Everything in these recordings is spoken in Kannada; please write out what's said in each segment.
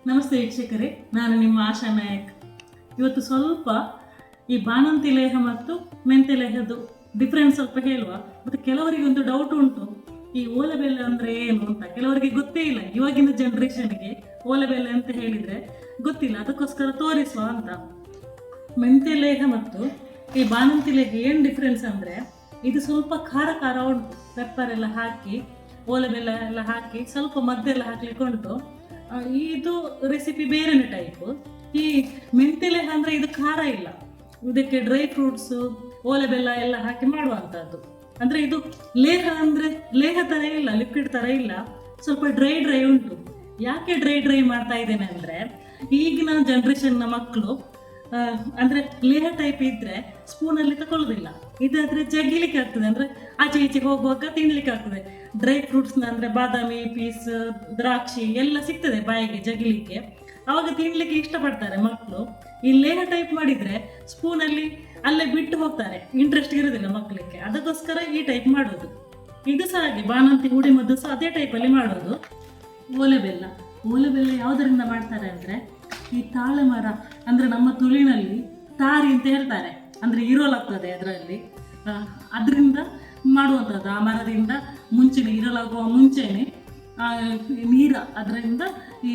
ನಮಸ್ತೆ ವೀಕ್ಷಕರೇ, ನಾನು ನಿಮ್ಮ ಆಶಾ ನಾಯಕ್. ಇವತ್ತು ಸ್ವಲ್ಪ ಈ ಬಾಣಂತಿ ಲೇಹ ಮತ್ತು ಮೆಂತೆ ಲೇಹದ್ದು ಡಿಫ್ರೆನ್ಸ್ ಸ್ವಲ್ಪ ಹೇಳುವ. ಮತ್ತು ಕೆಲವರಿಗೆ ಒಂದು ಡೌಟ್ ಉಂಟು, ಈ ಓಲೆ ಬೆಲೆ ಅಂದರೆ ಏನು ಅಂತ. ಕೆಲವರಿಗೆ ಗೊತ್ತೇ ಇಲ್ಲ, ಇವಾಗಿನ ಜನ್ರೇಷನ್ಗೆ ಓಲೆ ಬೆಲೆ ಅಂತ ಹೇಳಿದರೆ ಗೊತ್ತಿಲ್ಲ. ಅದಕ್ಕೋಸ್ಕರ ತೋರಿಸುವ ಅಂತ. ಮೆಂತೆ ಲೇಹ ಮತ್ತು ಈ ಬಾಣಂತಿ ಲೇಹ ಏನು ಡಿಫ್ರೆನ್ಸ್ ಅಂದರೆ, ಇದು ಸ್ವಲ್ಪ ಖಾರ ಖಾರ ಉಂಟು. ಪೆಪ್ಪರ್ ಎಲ್ಲ ಹಾಕಿ, ಓಲೆ ಬೆಲ್ಲ ಎಲ್ಲ ಹಾಕಿ, ಸ್ವಲ್ಪ ಮದ್ದೆಲ್ಲ ಹಾಕ್ಲಿಕ್ಕೆ ಉಂಟು. ಇದು ರೆಸಿಪಿ ಬೇರೆನೇ ಟೈಪು. ಈ ಮೆಂತೆ ಲೇಹ ಅಂದರೆ ಇದು ಖಾರ ಇಲ್ಲ, ಇದಕ್ಕೆ ಡ್ರೈ ಫ್ರೂಟ್ಸು, ಓಲೆ ಬೆಲ್ಲ ಎಲ್ಲ ಹಾಕಿ ಮಾಡುವಂಥದ್ದು. ಅಂದರೆ ಇದು ಲೇಹ ಅಂದರೆ ಲೇಹ ಥರ ಇಲ್ಲ, ಲಿಕ್ವಿಡ್ ಥರ ಇಲ್ಲ, ಸ್ವಲ್ಪ ಡ್ರೈ ಉಂಟು. ಯಾಕೆ ಡ್ರೈ ಮಾಡ್ತಾ ಇದ್ದೇನೆ ಅಂದರೆ, ಈಗಿನ ಜನ್ರೇಷನ್ನ ಮಕ್ಕಳು ಅಂದರೆ ಲೇಹ ಟೈಪ್ ಇದ್ದರೆ ಸ್ಪೂನಲ್ಲಿ ತಗೊಳ್ಳೋದಿಲ್ಲ. ಇದಾದರೆ ಜಗಿಲಿಕ್ಕೆ ಆಗ್ತದೆ, ಅಂದರೆ ಆಚೆ ಈಚೆಗೆ ಹೋಗುವಾಗ ತಿನ್ಲಿಕ್ಕೆ ಆಗ್ತದೆ. ಡ್ರೈ ಫ್ರೂಟ್ಸ್ನ ಅಂದರೆ ಬಾದಾಮಿ, ಪೀಸ್, ದ್ರಾಕ್ಷಿ ಎಲ್ಲ ಸಿಗ್ತದೆ ಬಾಯಿಗೆ ಜಗಿಲಿಕ್ಕೆ, ಆವಾಗ ತಿನ್ಲಿಕ್ಕೆ ಇಷ್ಟಪಡ್ತಾರೆ ಮಕ್ಕಳು. ಈ ಲೇಹ ಟೈಪ್ ಮಾಡಿದರೆ ಸ್ಪೂನಲ್ಲಿ ಅಲ್ಲೇ ಬಿಟ್ಟು ಹೋಗ್ತಾರೆ, ಇಂಟ್ರೆಸ್ಟ್ ಇರೋದಿಲ್ಲ ಮಕ್ಕಳಿಗೆ. ಅದಕ್ಕೋಸ್ಕರ ಈ ಟೈಪ್ ಮಾಡೋದು. ಇದು ಸಹ ಹಾಗೆ, ಬಾಣಂತಿ ಹುಡಿ ಮದ್ದು ಸಹ ಅದೇ ಟೈಪಲ್ಲಿ ಮಾಡೋದು. ಓಲೆ ಬೆಲ್ಲ ಯಾವುದರಿಂದ ಮಾಡ್ತಾರೆ ಅಂದರೆ, ಈ ತಾಳೆ ಮರ ಅಂದರೆ ನಮ್ಮ ತುಳಿನಲ್ಲಿ ತಾರಿ ಅಂತ ಹೇಳ್ತಾರೆ, ಅಂದರೆ ಇರೋಲಾಗ್ತದೆ ಅದರಲ್ಲಿ, ಅದರಿಂದ ಮಾಡುವಂಥದ್ದು. ಆ ಮರದಿಂದ ಇರೋಲಾಗುವ ಮುಂಚೆನೆ ಅದರಿಂದ ಈ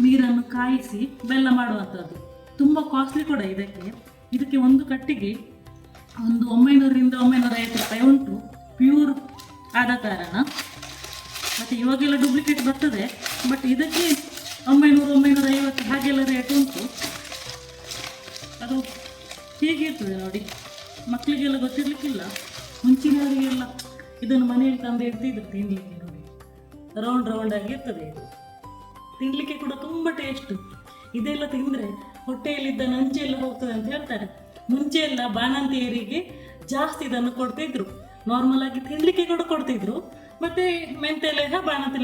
ನೀರನ್ನು ಕಾಯಿಸಿ ಬೆಲ್ಲ ಮಾಡುವಂಥದ್ದು. ತುಂಬ ಕಾಸ್ಟ್ಲಿ ಕೂಡ ಇದಕ್ಕೆ ಒಂದು ಕಟ್ಟಿಗೆ ಒಂದು 900ರಿಂದ 950 ರೂಪಾಯಿ ಉಂಟು, ಪ್ಯೂರ್ ಆದ ಕಾರಣ. ಮತ್ತು ಇವಾಗೆಲ್ಲ ಡೂಪ್ಲಿಕೇಟ್ ಬರ್ತದೆ, ಬಟ್ ಇದಕ್ಕೆ 900-950 ಹಾಗೆಲ್ಲ ರೇಟ್ ಉಂಟು. ಅದು ಹೇಗಿರ್ತದೆ ನೋಡಿ, ಮಕ್ಕಳಿಗೆಲ್ಲ ಗೊತ್ತಿರಲಿಕ್ಕಿಲ್ಲ. ಮುಂಚಿನವರಿಗೆಲ್ಲ ಇದನ್ನು ಮನೆಯಲ್ಲಿ ತಂದು ಇಡ್ತಿದ್ರು ತಿನ್ನಲಿಕ್ಕೆ. ನೋಡಿ, ರೌಂಡ್ ಆಗಿರ್ತದೆ ಇದು, ತಿನ್ನಲಿಕ್ಕೆ ಕೂಡ ತುಂಬ ಟೇಸ್ಟು. ಇದೆಲ್ಲ ತಿಂದರೆ ಹೊಟ್ಟೆಯಲ್ಲಿದ್ದ ನಂಚೆಲ್ಲ ಹೋಗ್ತದೆ ಅಂತ ಹೇಳ್ತಾರೆ. ಮುಂಚೆ ಎಲ್ಲ ಬಾಣಂತಿಯರಿಗೆ ಜಾಸ್ತಿ ಇದನ್ನು ಕೊಡ್ತಿದ್ರು, ನಾರ್ಮಲ್ ಆಗಿ ತಿನ್ನಲಿಕ್ಕೆ ಕೂಡ ಕೊಡ್ತಿದ್ರು. ಮತ್ತು ಮೆಂತೆ ಲೇಹ ಬಾಣಂತಿ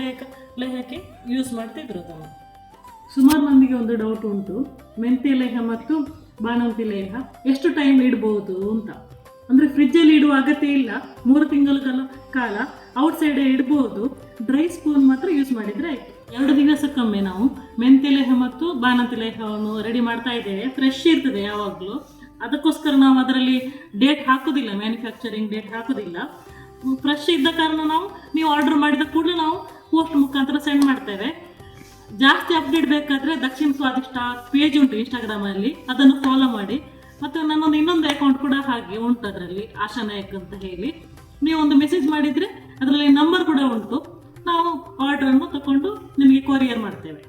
ಲೇಹಕ್ಕೆ ಯೂಸ್ ಮಾಡ್ತಿದ್ರು ಅದನ್ನು. ಸುಮಾರು ಮಂದಿಗೆ ಒಂದು ಡೌಟ್ ಉಂಟು, ಮೆಂತೆ ಲೇಹ ಮತ್ತು ಬಾಣಂತಿ ಲೇಹ ಎಷ್ಟು ಟೈಮ್ ಇಡ್ಬೋದು ಅಂತ. ಅಂದರೆ ಫ್ರಿಜ್ಜಲ್ಲಿ ಇಡುವ ಅಗತ್ಯ ಇಲ್ಲ, 3 ತಿಂಗಳ ಕಾಲ ಔಟ್ಸೈಡೇ ಇಡ್ಬೋದು. ಡ್ರೈ ಸ್ಪೂನ್ ಮಾತ್ರ ಯೂಸ್ ಮಾಡಿದರೆ ಆಯಿತು. 2 ದಿವಸಕ್ಕೊಮ್ಮೆ ನಾವು ಮೆಂತೆ ಲೇಹ ಮತ್ತು ಬಾಣಂತಿ ಲೇಹವನ್ನು ರೆಡಿ ಮಾಡ್ತಾ ಇದ್ದೇವೆ. ಫ್ರೆಶ್ ಇರ್ತದೆ ಯಾವಾಗಲೂ, ಅದಕ್ಕೋಸ್ಕರ ನಾವು ಅದರಲ್ಲಿ ಡೇಟ್ ಹಾಕೋದಿಲ್ಲ, ಮ್ಯಾನುಫ್ಯಾಕ್ಚರಿಂಗ್ ಡೇಟ್ ಹಾಕೋದಿಲ್ಲ. ಫ್ರೆಶ್ ಇದ್ದ ಕಾರಣ ನೀವು ಆರ್ಡರ್ ಮಾಡಿದ ಕೂಡಲೇ ನಾವು ಪೋಸ್ಟ್ ಮುಖಾಂತರ ಸೆಂಡ್ ಮಾಡ್ತೇವೆ. ಜಾಸ್ತಿ ಅಪ್ಡೇಟ್ ಬೇಕಾದರೆ ದಕ್ಷಿಣ ಸ್ವಾದಿಷ್ಟ ಪೇಜ್ ಉಂಟು ಇನ್ಸ್ಟಾಗ್ರಾಮಲ್ಲಿ, ಅದನ್ನು ಫಾಲೋ ಮಾಡಿ. ಮತ್ತು ನನ್ನೊಂದು ಇನ್ನೊಂದು ಅಕೌಂಟ್ ಕೂಡ ಹಾಗೆ ಉಂಟು, ಅದರಲ್ಲಿ ಆಶಾ ನಾಯಕ್ ಅಂತ ಹೇಳಿ. ನೀವು ಒಂದು ಮೆಸೇಜ್ ಮಾಡಿದರೆ ಅದರಲ್ಲಿ ನಂಬರ್ ಕೂಡ ಉಂಟು, ನಾವು ಆರ್ಡ್ರನ್ನು ತಗೊಂಡು ನಿಮಗೆ ಕೊರಿಯರ್ ಮಾಡ್ತೇವೆ.